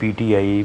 PTI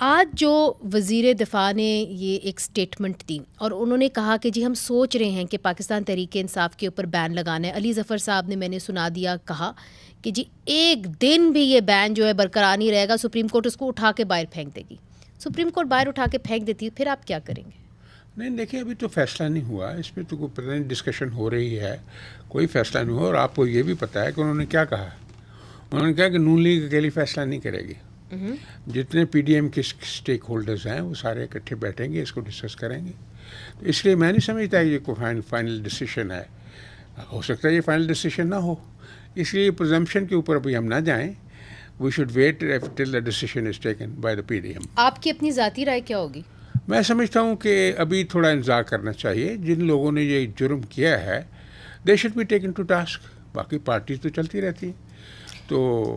آج جو وزیر دفاع نے یہ ایک سٹیٹمنٹ دی اور انہوں نے کہا کہ جی ہم سوچ رہے ہیں کہ پاکستان تحریک انصاف کے اوپر بین لگانا ہے. علی ظفر صاحب نے میں نے سنا دیا کہا کہ جی ایک دن بھی یہ بین جو ہے برقرار نہیں رہے گا, سپریم کورٹ اس کو اٹھا کے باہر پھینک دے گی. سپریم کورٹ باہر اٹھا کے پھینک دیتی ہے, پھر آپ کیا کریں گے؟ نہیں دیکھیں, ابھی تو فیصلہ نہیں ہوا, اس میں تو کوئی پتہ نہیں, ڈسکشن ہو رہی ہے, کوئی فیصلہ نہیں ہوا. اور آپ کو یہ بھی پتہ ہے کہ انہوں نے کیا کہا. انہوں نے کہا کہ نون لیگ اکیلی فیصلہ نہیں کرے گی, جتنے پی ڈی ایم کے اسٹیک ہولڈرز ہیں وہ سارے اکٹھے بیٹھیں گے, اس کو ڈسکس کریں گے. تو اس لیے میں نہیں سمجھتا یہ کوئی فائنل ڈیسیشن ہے. ہو سکتا ہے یہ فائنل ڈیسیشن نہ ہو, اس لیے پرزمپشن کے اوپر ابھی ہم نہ جائیں. We should wait till the decision is taken by the P D M. آپ کی اپنی ذاتی رائے کیا ہوگی؟ میں سمجھتا ہوں کہ ابھی تھوڑا انتظار کرنا چاہیے. جن لوگوں نے یہ جرم کیا ہے they should be taken to task. باقی پارٹیز تو چلتی رہتی ہیں. تو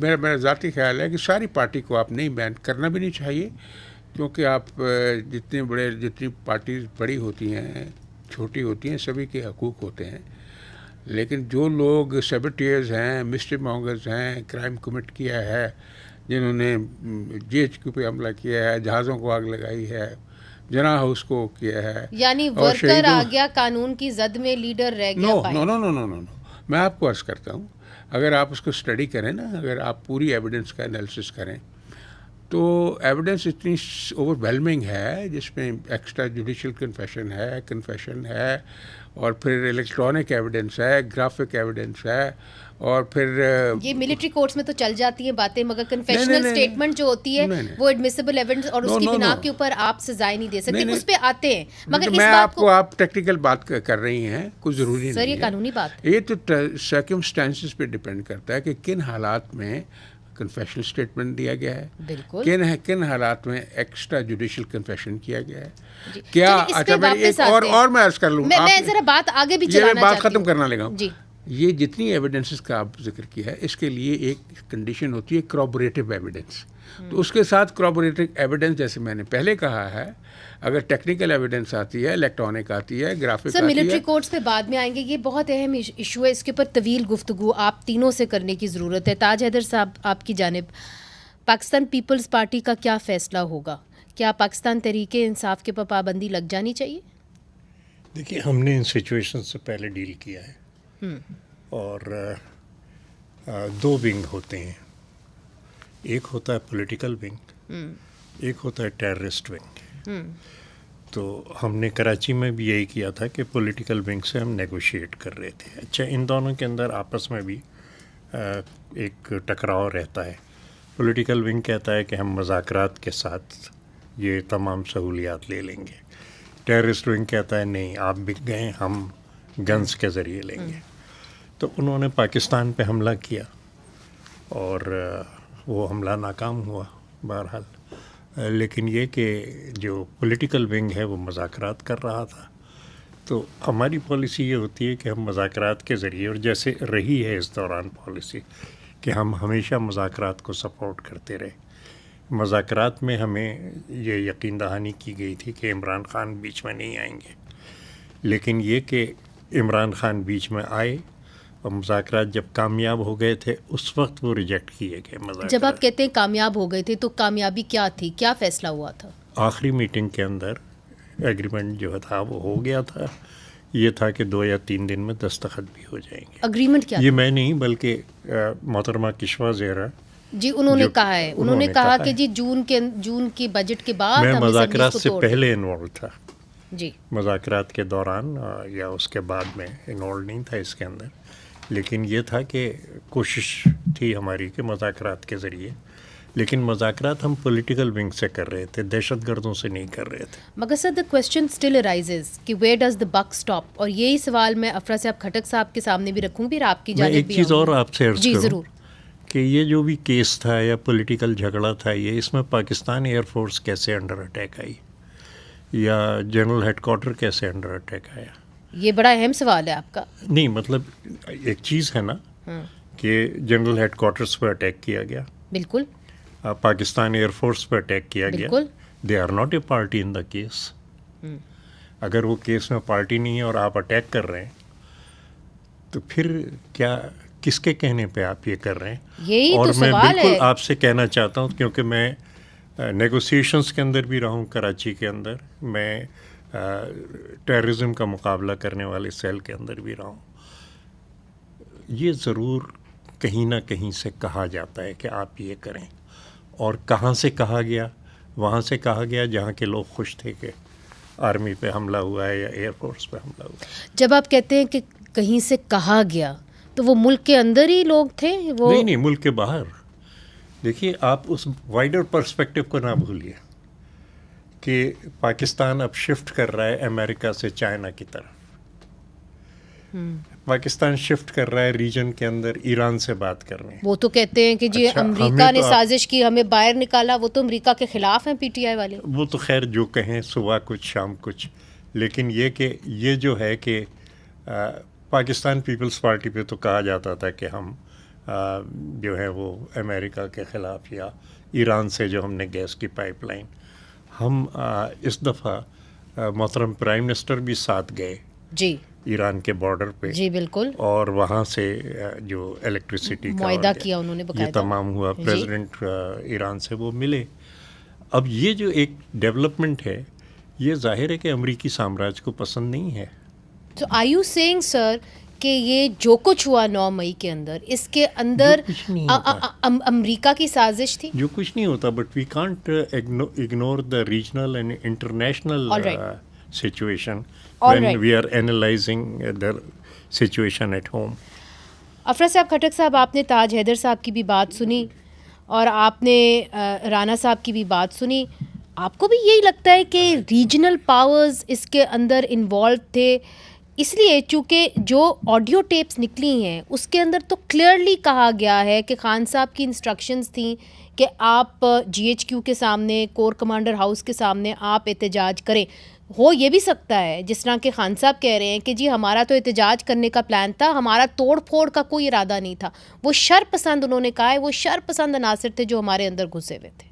میرا ذاتی خیال ہے کہ ساری پارٹی کو آپ نہیں بین کرنا بھی نہیں چاہیے, کیونکہ آپ جتنی پارٹیز بڑی ہوتی ہیں چھوٹی ہوتی ہیں, سبھی کے حقوق ہوتے ہیں. لیکن جو لوگ سیبٹیئرز ہیں, مسٹری مانگرز ہیں, کرائم کمٹ کیا ہے, جنہوں نے جی ایچ کیو پہ حملہ کیا ہے, جہازوں کو آگ لگائی ہے, جناح ہاؤس کو کیا ہے, یعنی ورکر آ گیا قانون کی زد میں, لیڈر رہ گیا. نو, میں آپ کو عرض کرتا ہوں, اگر آپ اس کو اسٹڈی کریں نا, اگر آپ پوری ایویڈنس کا انالیسس کریں تو ایویڈنس اتنی اوور ویلمنگ ہے, جس میں ایکسٹرا جوڈیشل کنفیشن ہے, اور پھر الیکٹرانک ایویڈنس ہے, گرافک ایویڈنس ہے, اور پھر یہ ملٹری کورٹس میں تو چل جاتی ہیں باتیں, مگر کنفیشنل اسٹیٹمنٹ جو ہوتی ہے وہ ایڈمیسیبل ایویڈنس, اور اس کی بنا کے اوپر آپ سزائیں نہیں دے سکتے, اس پہ آتے ہیں. مگر اس بات کو آپ ٹیکنیکل بات کر رہی ہیں, کوئی ضروری نہیں سر, یہ قانونی بات, یہ تو سرکمسٹانسز پہ ڈپینڈ کرتا ہے کہ کن حالات میں کنفیشنل اسٹیٹمنٹ دیا گیا ہے, بالکل کن حالات میں ایکسٹرا جوڈیشل کنفیشن کیا گیا ہے. کیا اور میں عرض کر لوں, میں ذرا بات آگے بھی چلانا بات ختم کرنا لگا ہوں. جی, یہ جتنی ایویڈنسز کا آپ ذکر کیا ہے, اس کے لیے ایک کنڈیشن ہوتی ہے کرابوریٹو ایویڈنس. تو اس کے ساتھ کرابوریٹو ایویڈنس, جیسے میں نے پہلے کہا ہے, اگر ٹیکنیکل ایویڈنس آتی ہے, الیکٹرانک آتی ہے, گرافک آتی ہے. سر ملٹری کورٹس پہ بعد میں آئیں گے, یہ بہت اہم ایشو ہے, اس کے اوپر طویل گفتگو آپ تینوں سے کرنے کی ضرورت ہے. تاج حیدر صاحب, آپ کی جانب پاکستان پیپلز پارٹی کا کیا فیصلہ ہوگا؟ کیا پاکستان تحریک انصاف کے پر پابندی لگ جانی چاہیے؟ دیکھیے, ہم نے ان سچویشن سے پہلے ڈیل کیا ہے, اور دو ونگ ہوتے ہیں, ایک ہوتا ہے پولیٹیکل ونگ, ایک ہوتا ہے ٹیررسٹ ونگ. تو ہم نے کراچی میں بھی یہی کیا تھا کہ پولیٹیکل ونگ سے ہم نیگوشیٹ کر رہے تھے. اچھا, ان دونوں کے اندر آپس میں بھی ایک ٹکراؤ رہتا ہے. پولیٹیکل ونگ کہتا ہے کہ ہم مذاکرات کے ساتھ یہ تمام سہولیات لے لیں گے. ٹیررسٹ ونگ کہتا ہے نہیں, آپ بک گئے, ہم گنز کے ذریعے لیں گے. تو انہوں نے پاکستان پہ حملہ کیا, اور وہ حملہ ناکام ہوا بہرحال. لیکن یہ کہ جو پولیٹیکل ونگ ہے وہ مذاکرات کر رہا تھا. تو ہماری پالیسی یہ ہوتی ہے کہ ہم مذاکرات کے ذریعے, اور جیسے رہی ہے اس دوران پالیسی, کہ ہم ہمیشہ مذاکرات کو سپورٹ کرتے رہے. مذاکرات میں ہمیں یہ یقین دہانی کی گئی تھی کہ عمران خان بیچ میں نہیں آئیں گے, لیکن یہ کہ عمران خان بیچ میں آئے, اور مذاکرات جب کامیاب ہو گئے تھے اس وقت وہ ریجیکٹ کیے گئے مذاکرات. جب آپ کہتے ہیں کامیاب ہو گئے تھے تو کامیابی کیا تھی, کیا فیصلہ ہوا تھا؟ آخری میٹنگ کے اندر ایگریمنٹ جو تھا وہ ہو گیا تھا. یہ تھا کہ 2 یا 3 دن میں دستخط بھی ہو جائیں گے. اگریمنٹ کیا؟ یہ میں نہیں, بلکہ محترمہ کشوا زہرا جی انہوں نے کہا ہے, انہوں نے کہا کہ جی جون کے بجٹ کے بعد میں مذاکرات سے پہلے انوالو تھا. جی, مذاکرات کے دوران یا اس کے بعد میں انوالو نہیں تھا اس کے اندر. لیکن یہ تھا کہ کوشش تھی ہماری کہ مذاکرات کے ذریعے, لیکن مذاکرات ہم پولیٹیکل ونگ سے کر رہے تھے, دہشت گردوں سے نہیں کر رہے تھے. مگر سر the question still arises کہ where does the buck stop, اور یہی سوال میں افرا صاحب کھٹک صاحب کے سامنے بھی رکھوں, پھر آپ کی جانب بھی. ایک چیز اور آپ سے عرض جی کروں ضرور, کہ یہ جو بھی کیس تھا یا پولیٹیکل جھگڑا تھا, یہ اس میں پاکستان ایئر فورس کیسے انڈر اٹیک آئی, یا جنرل ہیڈ کوارٹر کیسے انڈر اٹیک آیا, یہ بڑا اہم سوال ہے آپ کا. نہیں مطلب ایک چیز ہے نا کہ جنرل ہیڈ کوارٹرز پہ اٹیک کیا گیا, بالکل, پاکستان ایئر فورس پہ اٹیک کیا گیا. They are not a party in the case. اگر وہ کیس میں پارٹی نہیں ہے اور آپ اٹیک کر رہے ہیں تو پھر کیا, کس کے کہنے پہ آپ یہ کر رہے ہیں؟ یہی اور تو میں سوال بالکل ہے. آپ سے کہنا چاہتا ہوں, کیونکہ میں نیگوسیشنز کے اندر بھی رہا ہوں کراچی کے اندر، میں ٹیررزم کا مقابلہ کرنے والے سیل کے اندر بھی رہا ہوں. یہ ضرور کہیں نہ کہیں سے کہا جاتا ہے کہ آپ یہ کریں، اور کہاں سے کہا گیا؟ وہاں سے کہا گیا جہاں کے لوگ خوش تھے کہ آرمی پہ حملہ ہوا ہے یا ایئر فورس پہ حملہ ہوا. جب آپ کہتے ہیں کہ کہیں سے کہا گیا تو وہ ملک کے اندر ہی لوگ تھے؟ وہ نہیں، ملک کے باہر. دیکھیے، آپ اس وائڈر پرسپیکٹو کو نہ بھولیے کہ پاکستان اب شفٹ کر رہا ہے امریکہ سے چائنا کی طرف. پاکستان شفٹ کر رہا ہے ریجن کے اندر ایران سے بات کرنے. وہ تو کہتے ہیں کہ جی امریکہ نے سازش کی، ہمیں باہر نکالا. وہ تو امریکہ کے خلاف ہیں پی ٹی آئی والے. وہ تو خیر جو کہیں، صبح کچھ شام کچھ، لیکن یہ کہ یہ جو ہے کہ پاکستان پیپلز پارٹی پہ تو کہا جاتا تھا کہ ہم جو ہے وہ امریکہ کے خلاف، یا ایران سے جو ہم نے گیس کی پائپ لائن، ہم اس دفعہ محترم پرائم منسٹر بھی ساتھ گئے جی ایران کے بارڈر پہ. جی بالکل. اور وہاں سے جو الیکٹریسٹی کا معاہدہ کیا انہوں نے باقاعدہ، یہ تمام ہوا. پریزیڈنٹ ایران سے وہ ملے. اب یہ جو ایک ڈیولپمنٹ ہے، یہ ظاہر ہے کہ امریکی سامراج کو پسند نہیں ہے. تو آر یو سیئنگ سر کہ یہ جو کچھ ہوا 9 مئی کے اندر، اس کے اندر امریکہ کی سازش تھی؟ جو کچھ نہیں ہوتا، but we can't ignore the regional and international situation when we are analyzing the situation at home. Afra صاحب، کھٹک صاحب، آپ نے تاج حیدر صاحب کی بھی بات سنی اور آپ نے رانا صاحب کی بھی بات سنی. آپ کو بھی یہی لگتا ہے کہ ریجنل پاورز اس کے اندر انوالو تھے؟ اس لیے چونکہ جو آڈیو ٹیپس نکلی ہیں اس کے اندر تو کلیئرلی کہا گیا ہے کہ خان صاحب کی انسٹرکشنز تھیں کہ آپ جی ایچ کیو کے سامنے، کور کمانڈر ہاؤس کے سامنے آپ احتجاج کریں. ہو یہ بھی سکتا ہے جس طرح کہ خان صاحب کہہ رہے ہیں کہ جی ہمارا تو احتجاج کرنے کا پلان تھا، ہمارا توڑ پھوڑ کا کوئی ارادہ نہیں تھا. وہ شر پسند، انہوں نے کہا ہے، وہ شر پسند عناصر تھے جو ہمارے اندر گھسے ہوئے تھے.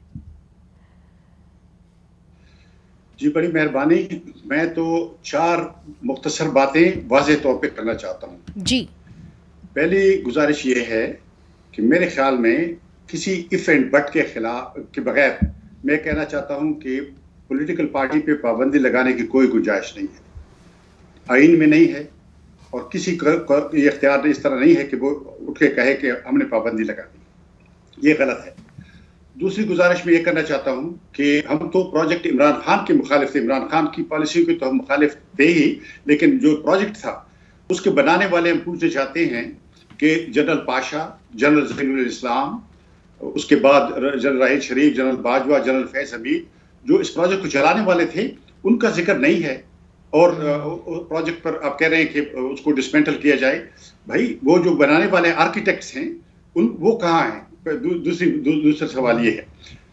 جی بڑی مہربانی. میں تو 4 مختصر باتیں واضح طور پہ کرنا چاہتا ہوں. جی. پہلی گزارش یہ ہے کہ میرے خیال میں کسی اف اینڈ بٹ کے خلاف کے بغیر میں کہنا چاہتا ہوں کہ پولیٹیکل پارٹی پہ پابندی لگانے کی کوئی گنجائش نہیں ہے. آئین میں نہیں ہے، اور کسی کو یہ اختیار اس طرح نہیں ہے کہ وہ اٹھ کے کہے کہ ہم نے پابندی لگا دی. یہ غلط ہے. دوسری گزارش میں یہ کرنا چاہتا ہوں کہ ہم تو پروجیکٹ عمران خان کے مخالف تھے. عمران خان کی پالیسی کے تو ہم مخالف تھے ہی، لیکن جو پروجیکٹ تھا اس کے بنانے والے ہم پوچھنا چاہتے ہیں کہ جنرل پاشا، جنرل ظہیر الاسلام، اس کے بعد general Raheel Sharif, general Bajwa, general فیض حمید، جو اس پروجیکٹ کو چلانے والے تھے، ان کا ذکر نہیں ہے. اور پروجیکٹ پر آپ کہہ رہے ہیں کہ اس کو ڈسمینٹل کیا جائے. بھائی وہ جو بنانے والے آرکیٹیکٹس ہیں وہ کہاں ہیں؟ دوسرا سوال یہ ہے.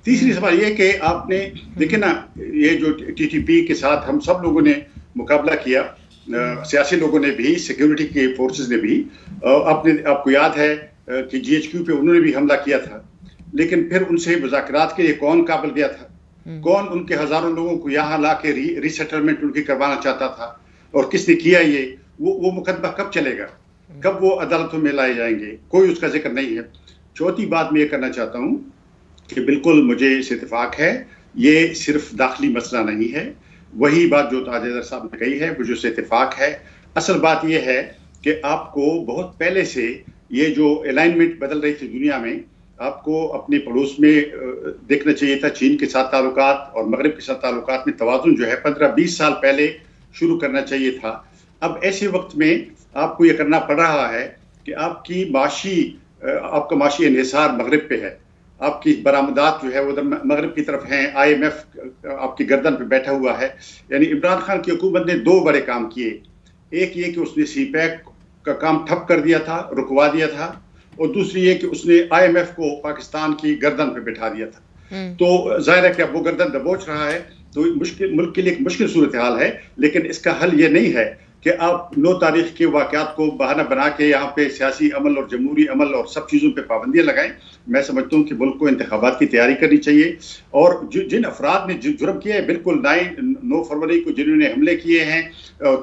تیسری سوال یہ کہ آپ نے دیکھیں نا، یہ جو ٹی ٹی پی کے ساتھ ہم سب لوگوں نے مقابلہ کیا، سیاسی لوگوں نے بھی، سیکیورٹی کے فورسز نے بھی. آپ کو یاد ہے کہ جی ایچ کیو پہ انہوں نے بھی حملہ کیا تھا، لیکن پھر ان سے مذاکرات کے لیے کون قابل گیا تھا؟ کون ان کے ہزاروں لوگوں کو یہاں لا کے ری سیٹلمنٹ ان کی کروانا چاہتا تھا؟ اور کس نے کیا یہ؟ وہ مقدمہ کب چلے گا؟ کب وہ عدالتوں میں لائے جائیں گے؟ کوئی اس کا ذکر نہیں ہے. چوتھی بات میں یہ کرنا چاہتا ہوں کہ بالکل مجھے اس اتفاق ہے، یہ صرف داخلی مسئلہ نہیں ہے. وہی بات جو تاج حیدر صاحب نے کہی ہے، مجھے اس سے اتفاق ہے. اصل بات یہ ہے کہ آپ کو بہت پہلے سے یہ جو الائنمنٹ بدل رہی تھی دنیا میں، آپ کو اپنے پڑوس میں دیکھنا چاہیے تھا. چین کے ساتھ تعلقات اور مغرب کے ساتھ تعلقات میں توازن جو ہے 15-20 سال پہلے شروع کرنا چاہیے تھا. اب ایسے وقت میں آپ کو یہ کرنا پڑ رہا ہے کہ آپ کا معاشی انحصار مغرب پہ ہے. آپ کی برآمدات جو ہے وہ مغرب کی طرف ہیں. آئی ایم ایف آپ کی گردن پہ بیٹھا ہوا ہے. یعنی عمران خان کی حکومت نے 2 بڑے کام کیے. ایک یہ کہ اس نے سی پیک کا کام ٹھپ کر دیا تھا، رکوا دیا تھا، اور دوسری یہ کہ اس نے آئی ایم ایف کو پاکستان کی گردن پہ بٹھا دیا تھا. تو ظاہر ہے کہ اب وہ گردن دبوچ رہا ہے، تو ملک کے لیے ایک مشکل صورتحال ہے. لیکن اس کا حل یہ نہیں ہے کہ کہ آپ 9 تاریخ کے واقعات کو بہانہ بنا کے یہاں پہ سیاسی عمل اور جمہوری عمل اور سب چیزوں پہ پابندیاں لگائیں. میں سمجھتا ہوں کہ ملک کو انتخابات کی تیاری کرنی چاہیے, اور جن افراد نے جرم کیا ہے بالکل 9 فروری کو جنہوں نے حملے کیے ہیں,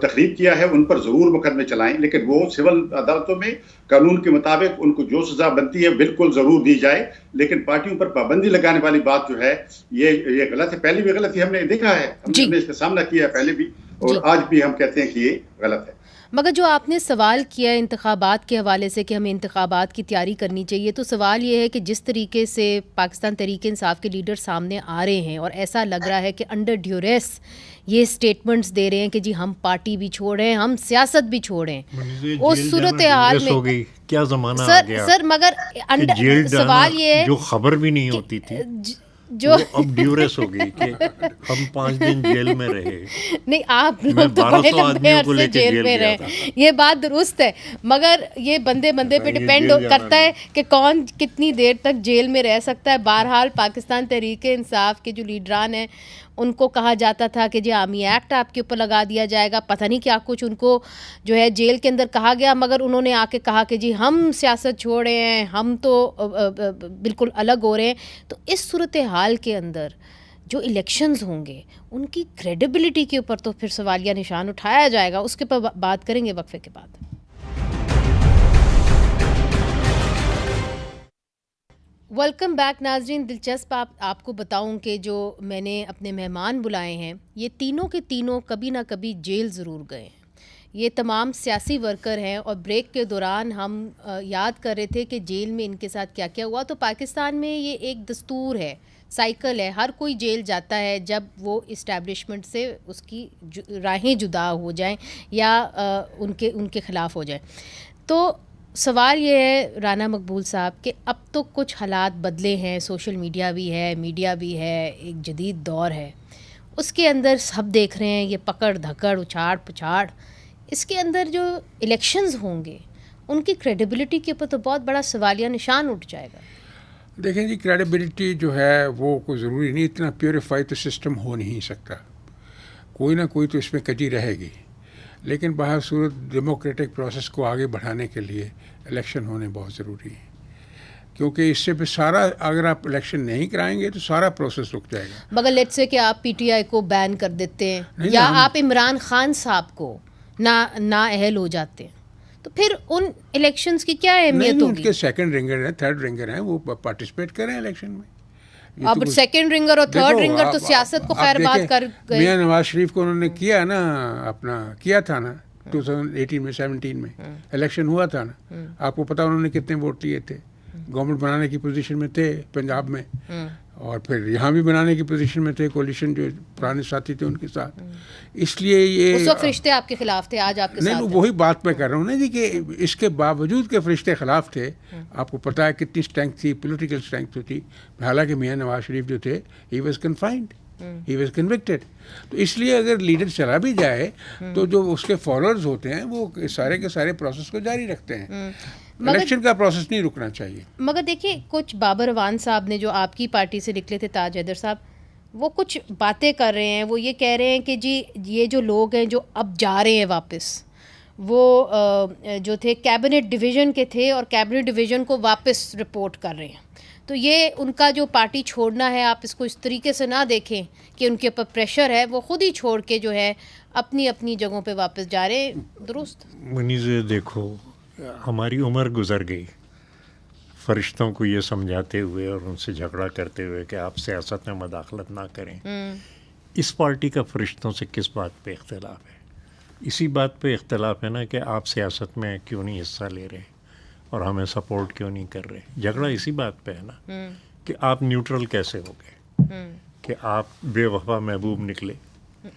تخریب کیا ہے, ان پر ضرور مقدمے چلائیں, لیکن وہ سول عدالتوں میں قانون کے مطابق ان کو جو سزا بنتی ہے بالکل ضرور دی جائے. لیکن پارٹیوں پر پابندی لگانے والی بات جو ہے یہ غلط ہے. پہلے بھی غلط ہی ہم نے دیکھا ہے, ہم نے اس کا سامنا کیا ہے پہلے بھی, اور آج بھی ہم کہتے ہیں کہ یہ غلط ہے. مگر جو آپ نے سوال کیا انتخابات کے حوالے سے کہ ہمیں انتخابات کی تیاری کرنی چاہیے, تو سوال یہ ہے کہ جس طریقے سے پاکستان تحریک انصاف کے لیڈر سامنے آ رہے ہیں اور ایسا لگ رہا ہے کہ انڈر ڈیوریس یہ سٹیٹمنٹس دے رہے ہیں کہ جی ہم پارٹی بھی چھوڑ رہے ہیں, ہم سیاست بھی چھوڑ رہے ہیں, اس صورتحال میں کیا زمانہ آ گیا سر مگر سوال یہ ہے جو خبر بھی نہیں ہوتی تھی جو اب ڈیوریس ہو گئی کہ ہم 5 دن جیل میں رہے. نہیں, آپ لوگ تو بڑے لمبے عرصے جیل میں رہے, یہ بات درست ہے, مگر یہ بندے پہ ڈیپینڈ کرتا ہے کہ کون کتنی دیر تک جیل میں رہ سکتا ہے. بہرحال پاکستان تحریک انصاف کے جو لیڈران ہیں ان کو کہا جاتا تھا کہ جی آرمی ایکٹ آپ کے اوپر لگا دیا جائے گا, پتہ نہیں کیا کچھ ان کو جو ہے جیل کے اندر کہا گیا, مگر انہوں نے آ کے کہا کہ جی ہم سیاست چھوڑ رہے ہیں, ہم تو بالکل الگ ہو رہے ہیں. تو اس صورتحال کے اندر جو الیکشنز ہوں گے ان کی کریڈیبلٹی کے اوپر تو پھر سوالیہ نشان اٹھایا جائے گا. اس کے اوپر بات کریں گے وقفے کے بعد. ویلکم بیک ناظرین. دلچسپ آپ کو بتاؤں کہ جو میں نے اپنے مہمان بلائے ہیں یہ تینوں کے تینوں کبھی نہ کبھی جیل ضرور گئے ہیں. یہ تمام سیاسی ورکر ہیں, اور بریک کے دوران ہم یاد کر رہے تھے کہ جیل میں ان کے ساتھ کیا کیا ہوا. تو پاکستان میں یہ ایک دستور ہے, سائیکل ہے, ہر کوئی جیل جاتا ہے جب وہ اسٹیبلشمنٹ سے اس کی راہیں جدا ہو جائیں یا ان کے خلاف ہو جائیں. تو سوال یہ ہے رانا مقبول صاحب کہ اب تو کچھ حالات بدلے ہیں, سوشل میڈیا بھی ہے, میڈیا بھی ہے, ایک جدید دور ہے, اس کے اندر سب دیکھ رہے ہیں یہ پکڑ دھکڑ اچھاڑ پچھاڑ. اس کے اندر جو الیکشنز ہوں گے ان کی کریڈیبلٹی کے اوپر تو بہت بڑا سوالیہ نشان اٹھ جائے گا. دیکھیں جی, کریڈیبلٹی جو ہے وہ کوئی ضروری نہیں, اتنا پیوریفائی تو سسٹم ہو نہیں سکتا, کوئی نہ کوئی تو اس میں کجی رہے گی. لیکن بہر صورت ڈیموکریٹک پروسیس کو آگے بڑھانے کے لیے الیکشن ہونے بہت ضروری ہے, کیونکہ اس سے بھی سارا, اگر آپ الیکشن نہیں کرائیں گے تو سارا پروسیس رک جائے گا. مگر لیٹس سے کہ آپ پی ٹی آئی کو بین کر دیتے ہیں یا آپ عمران خان صاحب کو نااہل ہو جاتے ہیں, تو پھر ان الیکشنز کی کیا اہمیت ہوگی؟ ان کے سیکنڈ رنگر ہیں, تھرڈ رنگر ہیں, وہ پارٹیسپیٹ کریں الیکشن میں. اب سیکنڈ رنگر اور تھرڈ رنگر تو سیاست کو خیر بات کر گئے. میاں نواز شریف کو انہوں نے کیا نا, اپنا کیا تھا نا 2018 میں 17 میں الیکشن ہوا تھا نا, آپ کو پتا انہوں نے کتنے ووٹ لیے تھے. گورنمنٹ بنانے کی پوزیشن میں تھے پنجاب میں, اور پھر یہاں بھی بنانے کی پوزیشن میں تھے, کولیشن جو پرانے ساتھی تھے ان کے ساتھ. اس لیے یہ اس وقت فرشتے آپ کے خلاف تھے, آج آپ کے ساتھ. نہیں, وہی بات میں کر رہا ہوں نا جی, کہ اس کے باوجود کہ فرشتے خلاف تھے, آپ کو پتا ہے کتنی اسٹرینتھ تھی, پولیٹیکل اسٹرینتھ تھی. حالانکہ میاں نواز شریف جو تھے he was confined, he was convicted. تو اس لیے اگر لیڈر چلا بھی جائے تو جو اس کے فالوورز ہوتے ہیں وہ سارے کے سارے پروسیس کو جاری رکھتے ہیں. الیکشن کا پروسیس نہیں رکنا چاہیے. مگر دیکھیے, کچھ بابر اعوان صاحب نے جو آپ کی پارٹی سے نکلے تھے, تاج حیدر صاحب, وہ کچھ باتیں کر رہے ہیں. وہ یہ کہہ رہے ہیں کہ جی یہ جو لوگ ہیں جو اب جا رہے ہیں واپس, وہ جو تھے کیبنٹ ڈویژن کے تھے اور کیبنٹ ڈویژن کو واپس رپورٹ کر رہے ہیں. تو یہ ان کا جو پارٹی چھوڑنا ہے, آپ اس کو اس طریقے سے نہ دیکھیں کہ ان کے اوپر پریشر ہے, وہ خود ہی چھوڑ کے جو ہے اپنی اپنی جگہوں پہ واپس جا رہے ہیں. درست منیز, دیکھو ہماری عمر گزر گئی فرشتوں کو یہ سمجھاتے ہوئے اور ان سے جھگڑا کرتے ہوئے کہ آپ سیاست میں مداخلت نہ کریں. اس پارٹی کا فرشتوں سے کس بات پہ اختلاف ہے؟ اسی بات پہ اختلاف ہے نا کہ آپ سیاست میں کیوں نہیں حصہ لے رہے اور ہمیں سپورٹ کیوں نہیں کر رہے. جھگڑا اسی بات پہ ہے نا کہ آپ نیوٹرل کیسے ہو گئے, کہ آپ بے وفا محبوب نکلے.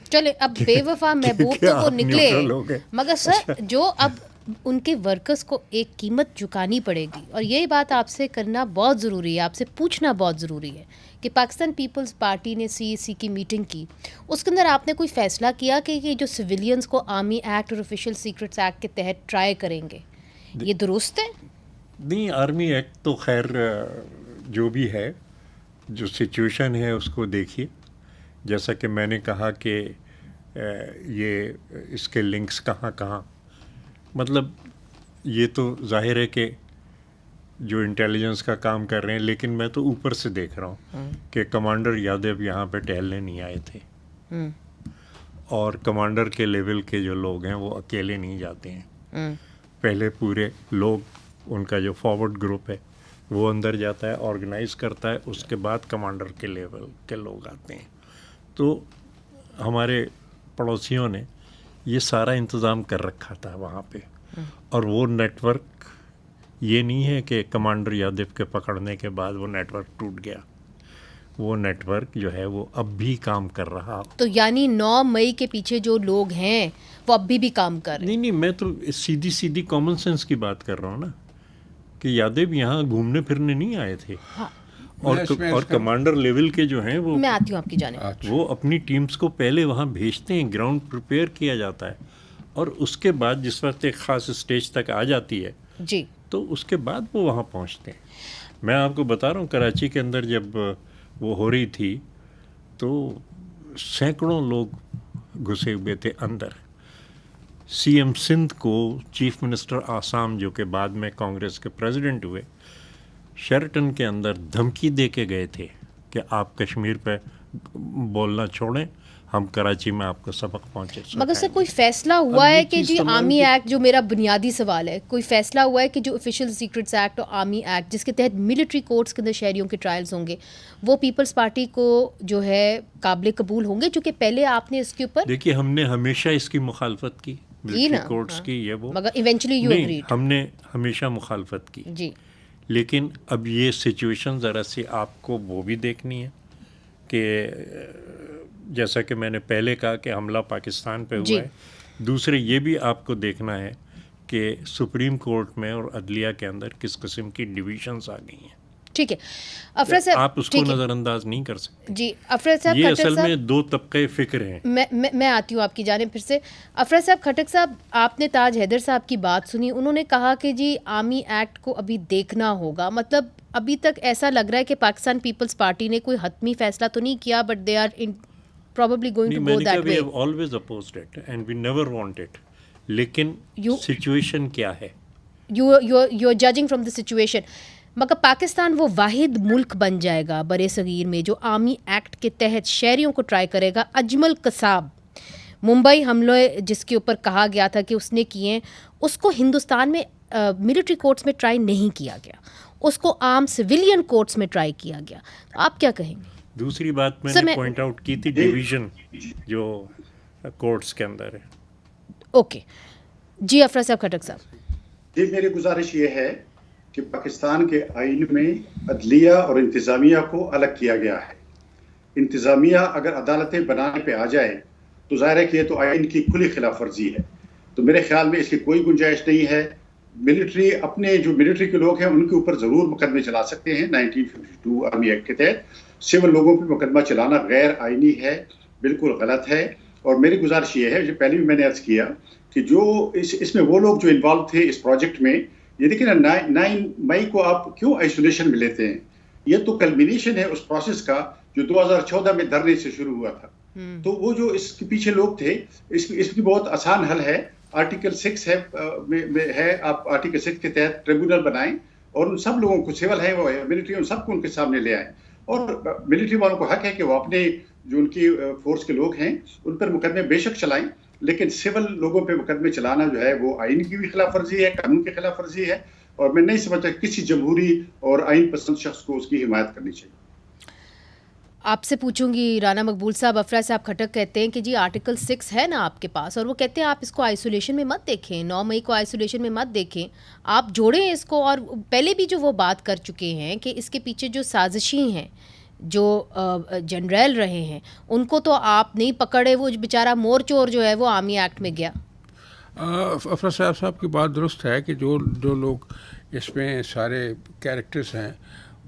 چلے اب بے وفا محبوب تو وہ نکلے, مگر سر جو اب ان کے ورکرز کو ایک قیمت چکانی پڑے گی, اور یہی بات آپ سے کرنا بہت ضروری ہے, آپ سے پوچھنا بہت ضروری ہے کہ پاکستان پیپلز پارٹی نے CEC کی میٹنگ کی, اس کے اندر آپ نے کوئی فیصلہ کیا کہ یہ جو سویلینز کو آرمی ایکٹ اور آفیشیل سیکرٹس ایکٹ کے تحت ٹرائی کریں گے, یہ درست ہے؟ نہیں, آرمی ایکٹ تو خیر جو بھی ہے, جو سچویشن ہے اس کو دیکھیے. جیسا کہ میں نے کہا کہ یہ اس کے لنکس کہاں کہاں. مطلب یہ تو ظاہر ہے کہ جو انٹیلیجنس کا کام کر رہے ہیں، لیکن میں تو اوپر سے دیکھ رہا ہوں کہ کمانڈر یادو یہاں پہ ٹہلنے نہیں آئے تھے، اور کمانڈر کے لیول کے جو لوگ ہیں وہ اکیلے نہیں جاتے ہیں. پہلے پورے لوگ، ان کا جو فارورڈ گروپ ہے وہ اندر جاتا ہے، آرگنائز کرتا ہے، اس کے بعد کمانڈر کے لیول کے لوگ آتے ہیں. تو ہمارے پڑوسیوں نے یہ سارا انتظام کر رکھا تھا وہاں پہ، اور وہ نیٹ ورک یہ نہیں ہے کہ کمانڈر یادو کے پکڑنے کے بعد وہ نیٹ ورک ٹوٹ گیا. وہ نیٹ ورک جو ہے وہ اب بھی کام کر رہا. تو یعنی 9 مئی کے پیچھے جو لوگ ہیں وہ ابھی بھی کام کر رہے ہیں؟ نہیں، میں تو سیدھی کامن سینس کی بات کر رہا ہوں نا، کہ یادو یہاں گھومنے پھرنے نہیں آئے تھے. اور کمانڈر لیول کے جو ہیں وہ، میں آتی ہوں آپ کی جانب، وہ اپنی ٹیمز کو پہلے وہاں بھیجتے ہیں، گراؤنڈ پریپیئر کیا جاتا ہے، اور اس کے بعد جس وقت ایک خاص اسٹیج تک آ جاتی ہے جی تو اس کے بعد وہ وہاں پہنچتے ہیں. میں آپ کو بتا رہا ہوں، کراچی کے اندر جب وہ ہو رہی تھی تو سینکڑوں لوگ گھسے ہوئے تھے اندر. سی ایم سندھ کو چیف منسٹر آسام، جو کہ بعد میں کانگریس کے پریزیڈنٹ ہوئے، شیرٹن کے اندر دھمکی دے کے گئے تھے کہ آپ کشمیر پہ بولنا چھوڑیں، ہم کراچی میں آپ کو سبق پہنچے. مگر سر کوئی فیصلہ ہوا ہے کہ جی آرمی ایکٹ، جو میرا بنیادی سوال ہے، کوئی فیصلہ ہوا ہے کہ جو آفیشیل سیکرٹس ایکٹ اور آرمی ایکٹ جس کے تحت ملٹری کورٹس کے اندر شہریوں کے ٹرائلز ہوں گے، وہ پیپلز پارٹی کو جو ہے قابل قبول ہوں گے؟ چونکہ پہلے آپ نے اس کے اوپر، دیکھیے، ہم نے ہمیشہ اس کی مخالفت کی، ملٹری کورٹس کی، یہ وہ، مگر ایونچولی یو اگریڈ. ہم نے ہمیشہ مخالفت کی جی. لیکن اب یہ سچویشن ذرا سی آپ کو وہ بھی دیکھنی ہے کہ جیسا کہ میں نے پہلے کہا کہ حملہ پاکستان پہ ہوا ہے، دوسرے یہ بھی آپ کو دیکھنا ہے کہ سپریم کورٹ میں اور عدلیہ کے اندر کس قسم کی ڈویژنز آ گئی ہیں. ٹھیک ہے افراد صاحب، آپ اس کو نظر انداز نہیں کر سکتے. جی افراد صاحب، یہ اصل میں 2 طبقے فکر ہیں. میں آتی ہوں آپ کی جانب پھر سے. افراد صاحب کھٹک صاحب، آپ نے تاج حیدر صاحب کی بات سنی، انہوں نے کہا کہ جی آرمی ایکٹ کو ابھی دیکھنا ہوگا. مطلب ابھی تک ایسا لگ رہا ہے کہ پاکستان پیپلز پارٹی نے کوئی حتمی فیصلہ تو نہیں کیا، but they are probably going to go that way. We have always opposed it and we never want it. لیکن سچویشن کیا ہے؟ you're judging from the situation. مگر پاکستان وہ واحد ملک بن جائے گا برِ صغیر میں جو آرمی ایکٹ کے تحت شہریوں کو ٹرائی کرے گا. اجمل قصاب، ممبئی حملے جس کے اوپر کہا گیا تھا کہ اس نے کیے، اس کو ہندوستان میں ملٹری کورٹس میں ٹرائی نہیں کیا گیا، اس کو عام سویلین کورٹس میں ٹرائی کیا گیا. آپ کیا کہیں گے؟ دوسری بات میں نے پوائنٹ آؤٹ کی تھی ڈویژن جو کورٹس کے اندر ہے. اوکے جی افراد صاحب کھٹک صاحب. جی میری گزارش یہ ہے کہ پاکستان کے آئین میں عدلیہ اور انتظامیہ کو الگ کیا گیا ہے. انتظامیہ اگر عدالتیں بنانے پہ آ جائے تو ظاہر ہے کہ یہ تو آئین کی کھلی خلاف ورزی ہے. تو میرے خیال میں اس کی کوئی گنجائش نہیں ہے. ملٹری اپنے جو ملٹری کے لوگ ہیں ان کے اوپر ضرور مقدمے چلا سکتے ہیں 1952 آرمی ایکٹ کے تحت. سول لوگوں پہ مقدمہ چلانا غیر آئینی ہے، بالکل غلط ہے. اور میری گزارش یہ ہے، جو پہلے بھی میں نے عرض کیا کہ جو اس میں وہ لوگ جو انوالو تھے اس پروجیکٹ میں، یہ دیکھیں نا 9 مئی کو آپ کیوں آئسولیشن میں لیتے ہیں؟ یہ تو کلمینیشن ہے اس پروسیس کا جو 2014 میں دھرنے سے شروع ہوا تھا. تو وہ جو اس کے پیچھے لوگ تھے، اس کی بہت آسان حل ہے. آرٹیکل 6 ہے، آپ آرٹیکل 6 کے تحت ٹریبونل بنائیں اور ان سب لوگوں کو، سول ہے وہ ملٹری، ان سب کو ان کے سامنے لے آئیں. اور ملٹری والوں کو حق ہے کہ وہ اپنے جو ان کی فورس کے لوگ ہیں ان پر مقدمے بے شک چلائیں، لیکن سول لوگوں پہ مقدمے چلانا جو ہے وہ آئین کی بھی خلاف ورزی ہے، قانون کی خلاف ورزی ہے. اور میں نہیں سمجھتا کسی جمہوری اور آئین پسند شخص کو اس کی حمایت کرنی چاہیے. آپ سے پوچھوں گی رانا مقبول صاحب. افراد صاحب کھٹک کہتے ہیں کہ جی آرٹیکل 6 ہے نا آپ کے پاس، اور وہ کہتے ہیں آپ اس کو آئسولیشن میں مت دیکھیں، 9 مئی کو آئسولیشن میں مت دیکھیں، آپ جوڑیں اس کو. اور پہلے بھی جو وہ بات کر چکے ہیں کہ اس کے پیچھے جو سازشی ہیں، جو جنرل رہے ہیں، ان کو تو آپ نہیں پکڑے. وہ بیچارہ مور چور جو ہے وہ آرمی ایکٹ میں گیا. افراد صاحب کی بات درست ہے کہ جو لوگ اس میں سارے کیریکٹرز ہیں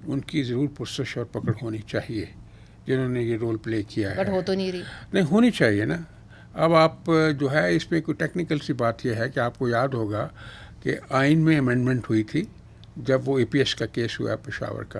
ان کی ضرور پرسش اور پکڑ ہونی چاہیے جنہوں نے یہ رول پلے کیا ہے. بٹ ہو تو نہیں رہی. نہیں ہونی چاہیے نا. اب آپ جو ہے اس میں کوئی ٹیکنیکل سی بات یہ ہے کہ آپ کو یاد ہوگا کہ آئین میں امینڈمنٹ ہوئی تھی جب وہ اے پی ایس کا کیس ہوا پشاور کا.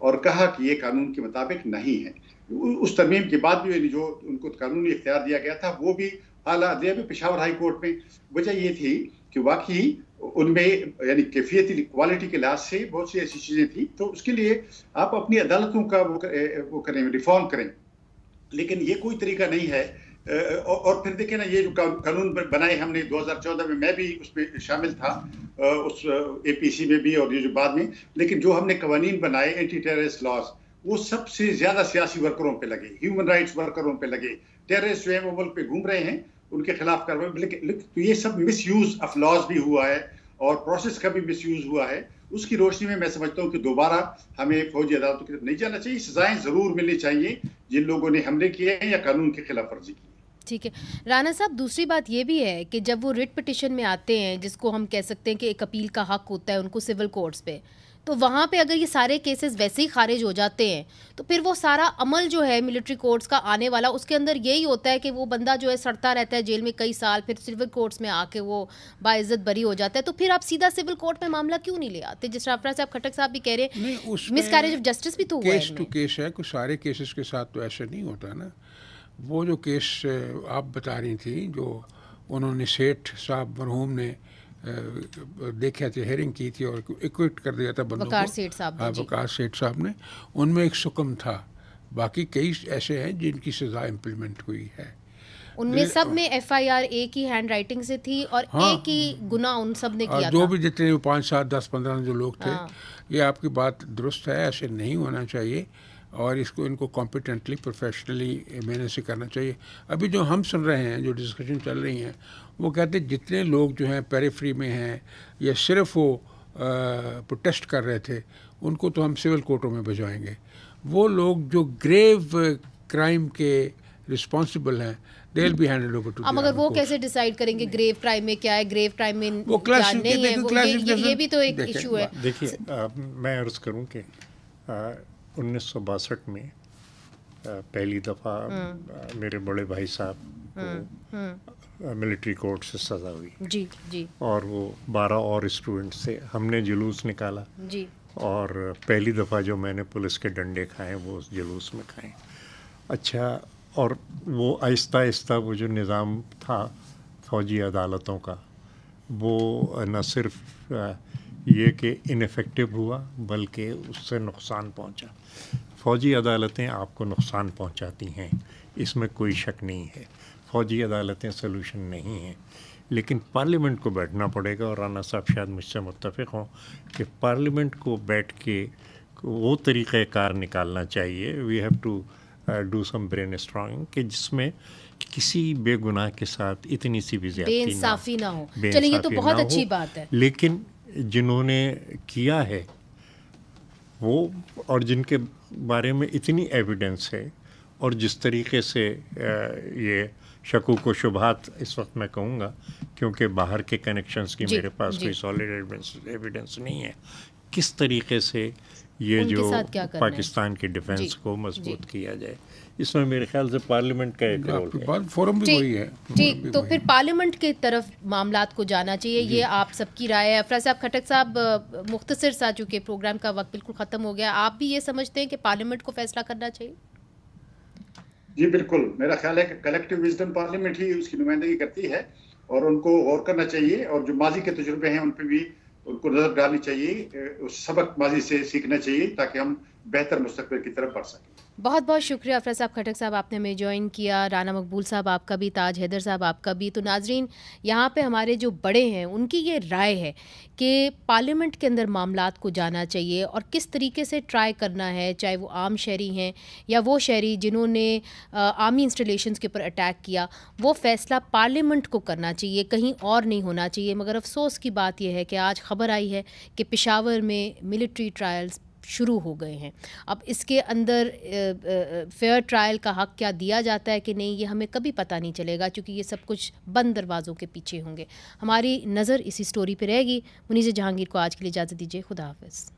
اور کہا کہ یہ قانون کے مطابق نہیں ہے. اس ترمیم کے بعد بھی جو ان کو قانونی اختیار دیا گیا تھا وہ بھی اعلیٰ عدلیہ میں پشاور ہائی کورٹ میں. وجہ یہ تھی کہ واقعی ان میں یعنی کیفیتی کوالٹی کے لحاظ سے بہت سی ایسی چیزیں تھیں. تو اس کے لیے آپ اپنی عدالتوں کا وہ کریں، ریفارم کریں، لیکن یہ کوئی طریقہ نہیں ہے. اور پھر دیکھیں نا، یہ جو قانون بنائے ہم نے 2014 میں بھی اس میں شامل تھا، اس اے پی سی میں بھی اور یہ جو بعد میں، لیکن جو ہم نے قوانین بنائے اینٹی ٹیررسٹ لاز وہ سب سے زیادہ سیاسی ورکروں پہ لگے، ہیومن رائٹس ورکروں پہ لگے. ٹیررسٹ جو ہیں وہ ملک پہ گھوم رہے ہیں، ان کے خلاف کارروائی، لیکن تو یہ سب مس یوز آف لاز بھی ہوا ہے اور پروسیس کا بھی مس یوز ہوا ہے. اس کی روشنی میں سمجھتا ہوں کہ دوبارہ ہمیں فوجی عدالتوں کی طرف نہیں جانا چاہیے. سزائیں ضرور ملنی چاہیے جن لوگوں نے حملے کیے ہیں یا قانون کی خلاف ورزی کی. ٹھیک ہے رانا صاحب، دوسری بات یہ بھی ہے کہ جب وہ ریٹ پٹیشن میں آتے ہیں، جس کو ہم کہہ سکتے ہیں کہ ایک اپیل کا حق ہوتا ہے ان کو سول کورٹس پہ، تو وہاں پہ اگر یہ سارے کیسز ویسے ہی خارج ہو جاتے ہیں تو پھر وہ سارا عمل جو ہے ملٹری کورٹس کا آنے والا، اس کے اندر یہی ہوتا ہے کہ وہ بندہ جو ہے سڑتا رہتا ہے جیل میں کئی سال، پھر سول کورٹس میں آ کے وہ باعزت بری ہو جاتا ہے. تو پھر آپ سیدھا سول کورٹ میں معاملہ کیوں نہیں لے آتے؟ جس طرح افراز صاحب کھٹک صاحب بھی کہہ رہے ہیں مس کیریج آف جسٹس بھی تو ہوا ہے. کیس ٹو کیس ہے، کوئی سارے کیسز کے ساتھ تو ایسا نہیں ہوتا نا. وہ جو کیس آپ بتا رہی تھیں جو انہوں نے سیٹھ صاحب مرحوم نے دیکھا تھے، ہیئرنگ کی تھی اور ایکوٹ کر دیا تھا بندوں کو، وقار سیٹھ صاحب نے، ان میں ایک سکم تھا. باقی کئی ایسے ہیں جن کی سزا امپلیمنٹ ہوئی ہے. ان میں سب میں ایف آئی آر ایک ہی ہینڈ رائٹنگ سے تھی اور ایک ہی گناہ ان سب نے کیا تھا. جو بھی جتنے 5 7 10 15 جو لوگ تھے، یہ آپ کی بات درست ہے، ایسے نہیں ہونا چاہیے اور اس کو ان کو کمپیٹنٹلی پروفیشنلی محنت سے کرنا چاہیے. ابھی جو ہم سن رہے ہیں، جو ڈسکشن چل رہی ہیں، وہ کہتے ہیں جتنے لوگ جو ہیں پیریفری میں ہیں یا صرف وہ پروٹیسٹ کر رہے تھے ان کو تو ہم سول کورٹوں میں بھجوائیں گے. وہ لوگ جو گریو کرائم کے رسپانسبل ہیں they will be handed over to. اب اگر وہ کیسے ڈیسائیڈ کریں گے گریو کرائم میں کیا ہے، گریو کرائم میں نہیں ہے؟ یہ بھی تو ایک ایشو ہے. دیکھیے میں عرض کروں کہ 1962 میں پہلی دفعہ میرے بڑے بھائی صاحب کو ملٹری کورٹ سے سزا ہوئی. جی جی. اور وہ 12 اور اسٹوڈنٹ سے ہم نے جلوس نکالا. جی. اور پہلی دفعہ جو میں نے پولیس کے ڈنڈے کھائے وہ اس جلوس میں کھائے. اچھا، اور وہ آہستہ آہستہ وہ جو نظام تھا فوجی عدالتوں کا، وہ نہ صرف یہ کہ انیفیکٹو ہوا بلکہ اس سے نقصان پہنچا. فوجی عدالتیں آپ کو نقصان پہنچاتی ہیں، اس میں کوئی شک نہیں ہے. فوجی عدالتیں سلوشن نہیں ہیں، لیکن پارلیمنٹ کو بیٹھنا پڑے گا. اور رانا صاحب شاید مجھ سے متفق ہوں کہ پارلیمنٹ کو بیٹھ کے وہ طریقہ کار نکالنا چاہیے. We have to do some brain strong کہ جس میں کسی بے گناہ کے ساتھ اتنی سی بھی بے انصافی نہ ہو. چلیے یہ تو بہت اچھی بات ہے. لیکن جنہوں نے کیا ہے وہ، اور جن کے بارے میں اتنی ایویڈنس ہے، اور جس طریقے سے یہ شکوک و شبہات اس وقت میں کہوں گا کیونکہ باہر کے کنیکشنز کی میرے پاس کوئی سالڈ ایویڈنس نہیں ہے، کس طریقے سے یہ جو پاکستان کی ڈیفنس کو مضبوط کیا جائے، اس میں میرے خیال سے پارلیمنٹ کا ایک رول ہے. فورم بھی وہی ہے. ٹھیک، تو پھر پارلیمنٹ کی طرف معاملات کو جانا چاہیے. یہ آپ سب کی رائے ہے. افراز صاحب کھٹک صاحب، مختصر سا چونکہ پروگرام کا وقت بالکل ختم ہو گیا، آپ بھی یہ سمجھتے ہیں کہ پارلیمنٹ کو فیصلہ کرنا چاہیے؟ جی بالکل، میرا خیال ہے کہ کلیکٹیو وزڈم پارلیمنٹ ہی اس کی نمائندگی کرتی ہے اور ان کو غور کرنا چاہیے، اور جو ماضی کے تجربے ہیں ان پہ بھی ان کو نظر ڈالنی چاہیے. اس سبق ماضی سے سیکھنا چاہیے تاکہ ہم بہتر مستقبل کی طرف بڑھ سکیں. بہت بہت شکریہ افراز صاحب کھٹک صاحب، آپ نے ہمیں جوائن کیا. رانا مقبول صاحب آپ کا بھی، تاج حیدر صاحب آپ کا بھی. تو ناظرین، یہاں پہ ہمارے جو بڑے ہیں ان کی یہ رائے ہے کہ پارلیمنٹ کے اندر معاملات کو جانا چاہیے اور کس طریقے سے ٹرائی کرنا ہے، چاہے وہ عام شہری ہیں یا وہ شہری جنہوں نے آرمی انسٹالیشنز کے اوپر اٹیک کیا، وہ فیصلہ پارلیمنٹ کو کرنا چاہیے، کہیں اور نہیں ہونا چاہیے. مگر افسوس کی بات یہ ہے کہ آج خبر آئی ہے کہ پشاور میں ملٹری ٹرائلز شروع ہو گئے ہیں. اب اس کے اندر فیئر ٹرائل کا حق کیا دیا جاتا ہے کہ نہیں، یہ ہمیں کبھی پتہ نہیں چلے گا، کیونکہ یہ سب کچھ بند دروازوں کے پیچھے ہوں گے. ہماری نظر اسی سٹوری پہ رہے گی. منیزہ جہانگیر کو آج کے لیے اجازت دیجیے. خدا حافظ.